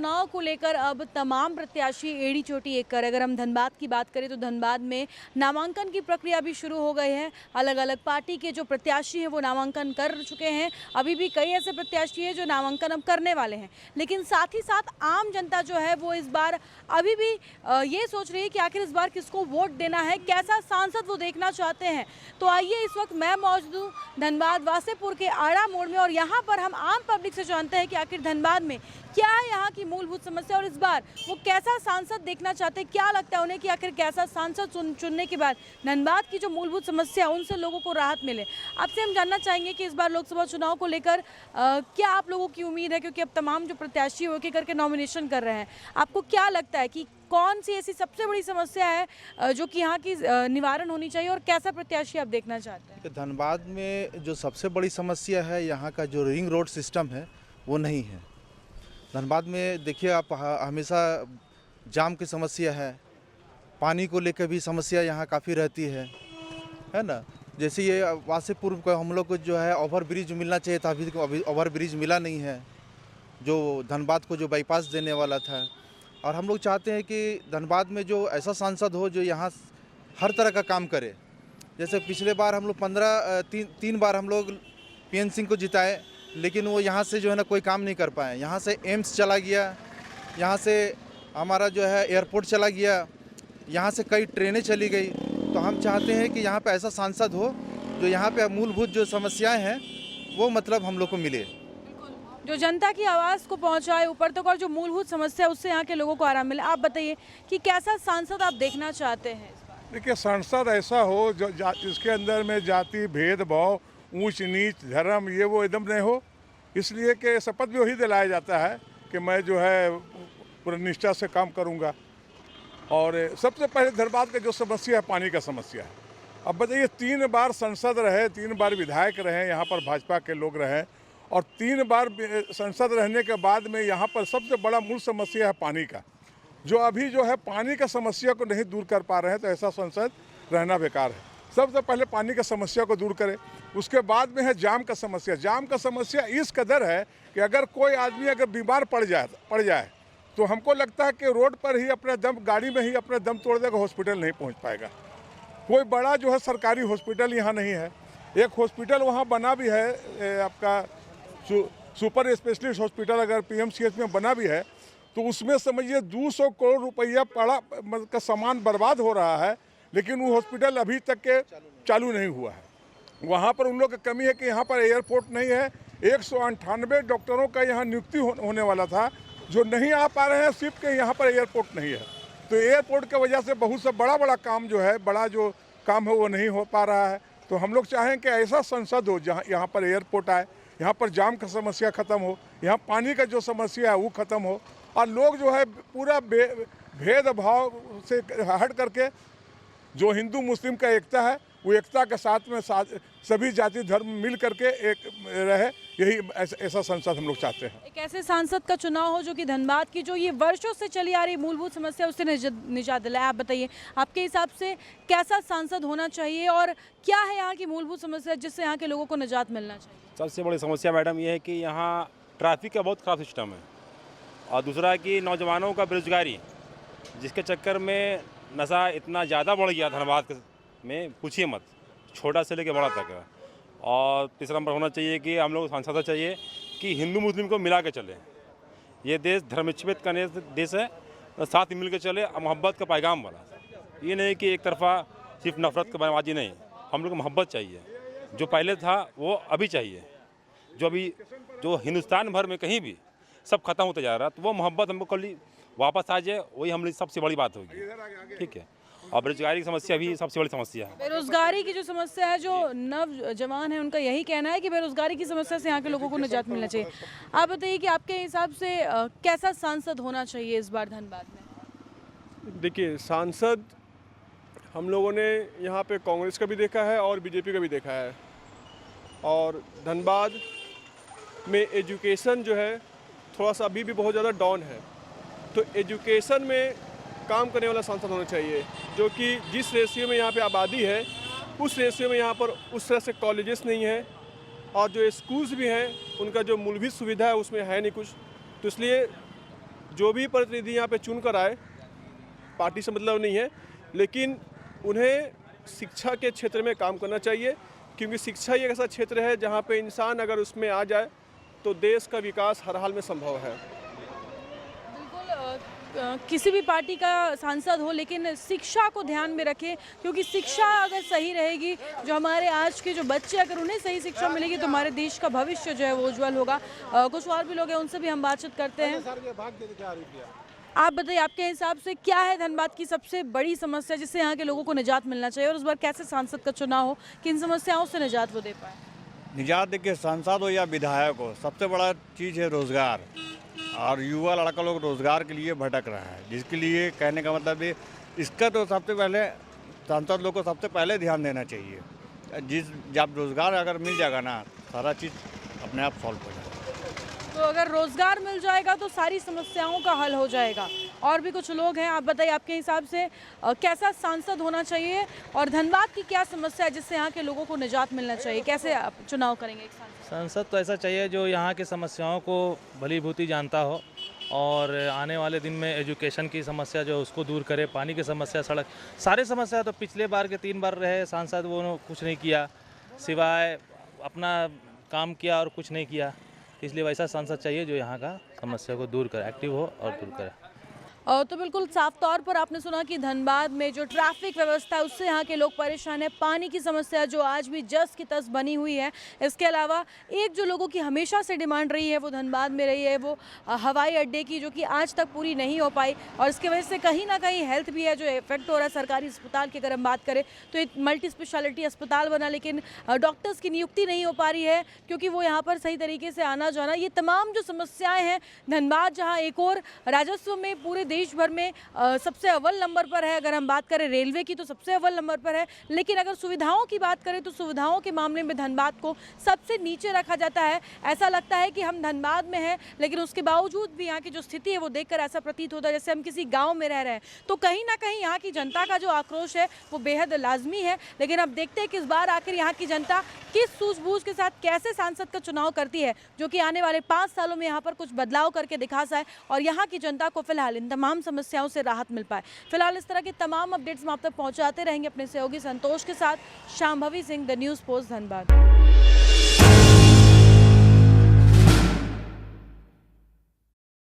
चुनाव को लेकर अब तमाम प्रत्याशी एड़ी चोटी एक कर, अगर हम धनबाद की बात करें तो धनबाद में नामांकन की प्रक्रिया भी शुरू हो गई है। अलग अलग पार्टी के जो प्रत्याशी हैं वो नामांकन कर चुके हैं। अभी भी कई ऐसे प्रत्याशी हैं जो नामांकन अब करने वाले हैं, लेकिन साथ ही साथ आम जनता जो है वो इस बार अभी भी ये सोच रही है कि आखिर इस बार किसको वोट देना है, कैसा सांसद वो देखना चाहते हैं। तो आइए, इस वक्त मैं मौजूद हूँ धनबाद वासेपुर के आड़ा मोड़ में और यहाँ पर हम आम पब्लिक से जानते हैं कि आखिर धनबाद में क्या है यहाँ की मूलभूत समस्या और इस बार वो कैसा सांसद देखना चाहते हैं। क्या लगता है उन्हें कि आखिर कैसा सांसद चुनने के बाद धनबाद की जो मूलभूत समस्या है उनसे लोगों को राहत मिले। आपसे हम जानना चाहेंगे कि इस बार लोकसभा चुनाव को लेकर क्या आप लोगों की उम्मीद है, क्योंकि अब तमाम जो प्रत्याशी है वो एक करके नॉमिनेशन कर रहे हैं। आपको क्या लगता है कि कौन सी ऐसी सबसे बड़ी समस्या है जो कि यहाँ की निवारण होनी चाहिए और कैसा प्रत्याशी आप देखना चाहते हैं? धनबाद में जो सबसे बड़ी समस्या है, यहाँ का जो रिंग रोड सिस्टम है वो नहीं है। धनबाद में देखिए आप, हमेशा जाम की समस्या है, पानी को लेकर भी समस्या यहाँ काफ़ी रहती है ना। जैसे ये वासेपुर को हम लोग को जो है ओवर ब्रिज मिलना चाहिए था, अभी ओवर ब्रिज मिला नहीं है, जो धनबाद को जो बाईपास देने वाला था। और हम लोग चाहते हैं कि धनबाद में जो ऐसा सांसद हो जो यहाँ हर तरह का काम करे। जैसे पिछले बार हम लोग 3 बार हम लोग PN सिंह को जिताए, लेकिन वो यहाँ से जो है ना कोई काम नहीं कर पाए। यहाँ से एम्स चला गया, यहाँ से हमारा जो है एयरपोर्ट चला गया, यहाँ से कई ट्रेनें चली गई। तो हम चाहते हैं कि यहाँ पे ऐसा सांसद हो जो यहाँ पे मूलभूत जो समस्याएं हैं वो मतलब हम लोग को मिले, जो जनता की आवाज़ को पहुंचाए ऊपर तक और जो मूलभूत समस्या है उससे यहाँ के लोगों को आराम मिले। आप बताइए कि कैसा सांसद आप देखना चाहते हैं इस बार? देखिए, सांसद ऐसा हो जो जिसके अंदर में जाति भेदभाव, ऊंच नीच, धर्म, ये वो एकदम नहीं हो। इसलिए कि शपथ भी वही दिलाया जाता है कि मैं जो है पूरी निष्ठा से काम करूँगा। और सबसे पहले धनबाद का जो समस्या है, पानी का समस्या है। अब बताइए, 3 बार सांसद रहे, 3 बार विधायक रहे, यहाँ पर भाजपा के लोग रहे, और 3 बार सांसद रहने के बाद में यहाँ पर सबसे बड़ा मूल समस्या है पानी का। जो अभी जो है पानी का समस्या को नहीं दूर कर पा रहे हैं, तो ऐसा सांसद रहना बेकार है। सबसे पहले पानी का समस्या को दूर करें, उसके बाद में है जाम का समस्या। जाम का समस्या इस कदर है कि अगर कोई आदमी अगर बीमार पड़ जाए तो हमको लगता है कि रोड पर ही अपने दम, गाड़ी में ही अपने दम तोड़ देगा, हॉस्पिटल नहीं पहुंच पाएगा। कोई बड़ा जो है सरकारी हॉस्पिटल यहाँ नहीं है। एक हॉस्पिटल वहाँ बना भी है, आपका सुपर स्पेशलिस्ट हॉस्पिटल अगर PMCH में बना भी है, तो उसमें समझिए 200 करोड़ रुपया पड़ा का सामान बर्बाद हो रहा है, लेकिन वो हॉस्पिटल अभी तक के चालू नहीं हुआ है। वहाँ पर उन लोग की कमी है कि यहाँ पर एयरपोर्ट नहीं है। 198 डॉक्टरों का यहाँ नियुक्ति होने वाला था, जो नहीं आ पा रहे हैं सिर्फ के यहाँ पर एयरपोर्ट नहीं है। तो एयरपोर्ट की वजह से बहुत सा बड़ा काम जो है, बड़ा जो काम है वो नहीं हो पा रहा है। तो हम लोग चाहें कि ऐसा संसद हो जहाँ यहाँ पर एयरपोर्ट आए, यहाँ पर जाम का समस्या ख़त्म हो, यहाँ पानी का जो समस्या है वो ख़त्म हो, और लोग जो है पूरा भेदभाव से हट करके जो हिंदू मुस्लिम का एकता है वो एकता के साथ में सभी जाति धर्म मिल करके एक रहे। यही ऐसा संसद हम लोग चाहते हैं। एक ऐसे सांसद का चुनाव हो जो कि धनबाद की जो ये वर्षों से चली आ रही मूलभूत समस्या उससे निजात दिलाए। आप बताइए, आपके हिसाब से कैसा सांसद होना चाहिए और क्या है यहाँ की मूलभूत समस्या जिससे यहाँ के लोगों को निजात मिलना चाहिए? सबसे बड़ी समस्या मैडम ये है कि यहाँ ट्रैफिक का बहुत ख़राब सिस्टम है, और दूसरा कि नौजवानों का बेरोजगारी, जिसके चक्कर में नशा इतना ज़्यादा बढ़ गया धनबाद में, पूछिए मत, छोटा से लेकर बड़ा तक है। और तीसरा नंबर होना चाहिए कि हम लोग सांसद चाहिए कि हिंदू मुस्लिम को मिला के चले। ये देश धर्मनिरपेक्ष का देश है, साथ मिल के चले, मोहब्बत का पैगाम वाला। ये नहीं कि एक तरफा सिर्फ नफरत का बयानबाजी नहीं, हम लोग को मोहब्बत चाहिए। जो पहले था वो अभी चाहिए, जो हिंदुस्तान भर में कहीं भी सब खत्म होता जा रहा, तो वो मोहब्बत हमको कल वापस आ जाए, वही हमारी सबसे बड़ी बात होगी। ठीक है। और बेरोजगारी की समस्या भी सबसे बड़ी समस्या है। बेरोजगारी की जो समस्या है, जो नौजवान है उनका यही कहना है कि बेरोजगारी की समस्या से यहाँ के लोगों को निजात मिलना चाहिए। आप बताइए कि आपके हिसाब से कैसा सांसद होना चाहिए इस बार धनबाद में? देखिए, सांसद हम लोगों ने यहाँ पे कांग्रेस का भी देखा है और BJP का भी देखा है। और धनबाद में एजुकेशन जो है थोड़ा सा अभी भी बहुत ज़्यादा डाउन है, तो एजुकेशन में काम करने वाला सांसद होना चाहिए, जो कि जिस रेशियो में यहाँ पे आबादी है उस रेशियो में यहाँ पर उस तरह से कॉलेजेस नहीं है, और जो स्कूल्स भी हैं उनका जो मूलभूत सुविधा है उसमें है नहीं कुछ। तो इसलिए जो भी प्रतिनिधि यहाँ पे चुन कर आए, पार्टी से मतलब नहीं है, लेकिन उन्हें शिक्षा के क्षेत्र में काम करना चाहिए, क्योंकि शिक्षा ही एक ऐसा क्षेत्र है जहाँ पे इंसान अगर उसमें आ जाए तो देश का विकास हर हाल में संभव है। किसी भी पार्टी का सांसद हो, लेकिन शिक्षा को ध्यान में रखें, क्योंकि शिक्षा अगर सही रहेगी, जो हमारे आज के जो बच्चे अगर उन्हें सही शिक्षा मिलेगी तो हमारे देश का भविष्य जो है वो उज्जवल होगा। कुछ और भी लोग हैं, उनसे भी हम बातचीत करते हैं। आप बताइए, आपके हिसाब से क्या है धनबाद की सबसे बड़ी समस्या जिससे यहाँ के लोगों को निजात मिलना चाहिए, और उस बार कैसे सांसद का चुनाव हो कि इन समस्याओं से निजात वो दे पाए? निजात देखिए, सांसद हो या विधायक हो, सबसे बड़ा चीज़ है रोज़गार। और युवा लड़का लोग रोज़गार के लिए भटक रहा है, जिसके लिए कहने का मतलब है इसका तो सबसे पहले सांसद लोग को सबसे पहले ध्यान देना चाहिए। जब रोज़गार अगर मिल जाएगा ना, सारा चीज़ अपने आप सॉल्व हो जाएगा। तो अगर रोजगार मिल जाएगा तो सारी समस्याओं का हल हो जाएगा। और भी कुछ लोग हैं, आप बताइए आपके हिसाब से कैसा सांसद होना चाहिए और धनबाद की क्या समस्या है जिससे यहाँ के लोगों को निजात मिलना चाहिए? कैसे आप चुनाव करेंगे एक सांसद? तो ऐसा चाहिए जो यहाँ की समस्याओं को भली भांति जानता हो और आने वाले दिन में एजुकेशन की समस्या जो उसको दूर करे, पानी की समस्या, सड़क, सारी समस्या। तो पिछले बार के 3 बार रहे सांसद, वो कुछ नहीं किया, सिवाय अपना काम किया और कुछ नहीं किया। इसलिए वैसा सांसद चाहिए जो यहाँ का समस्या को दूर करे, एक्टिव हो और दूर करे। तो बिल्कुल साफ तौर पर आपने सुना कि धनबाद में जो ट्रैफिक व्यवस्था है उससे यहाँ के लोग परेशान हैं। पानी की समस्या जो आज भी जस की तस बनी हुई है। इसके अलावा एक जो लोगों की हमेशा से डिमांड रही है वो धनबाद में रही है, वो हवाई अड्डे की, जो कि आज तक पूरी नहीं हो पाई, और इसकी वजह से कहीं ना कहीं हेल्थ भी है जो इफेक्ट हो रहा है। सरकारी अस्पताल की अगर हम बात करें तो एक मल्टी स्पेशलिटी अस्पताल बना, लेकिन डॉक्टर्स की नियुक्ति नहीं हो पा रही है क्योंकि वो यहाँ पर सही तरीके से आना जाना, ये तमाम जो समस्याएँ हैं धनबाद, जहाँ एक और राजस्व में पूरे देश भर में सबसे अव्वल नंबर पर है। अगर हम बात करें रेलवे की तो सबसे अव्वल नंबर पर है, लेकिन अगर सुविधाओं की बात करें तो सुविधाओं के मामले में धनबाद को सबसे नीचे रखा जाता है। ऐसा लगता है कि हम धनबाद में हैं, लेकिन उसके बावजूद भी यहाँ की जो स्थिति है वो देखकर ऐसा प्रतीत होता है जैसे हम किसी गाँव में रह रहे हैं। तो कहीं ना कहीं यहाँ की जनता का जो आक्रोश है वो बेहद लाजमी है। लेकिन अब देखते हैं कि इस बार आखिर यहाँ की जनता किस सूझबूझ के साथ कैसे सांसद का चुनाव करती है, जो कि आने वाले 5 सालों में यहाँ पर कुछ बदलाव करके दिखा जाए और यहाँ की जनता को फिलहाल इन तमाम समस्याओं से राहत मिल पाए। फिलहाल इस तरह के तमाम अपडेट्स हम आप तक पहुँचाते रहेंगे अपने सहयोगी संतोष के साथ। Shambhavi Singh, the news post, Dhanbad.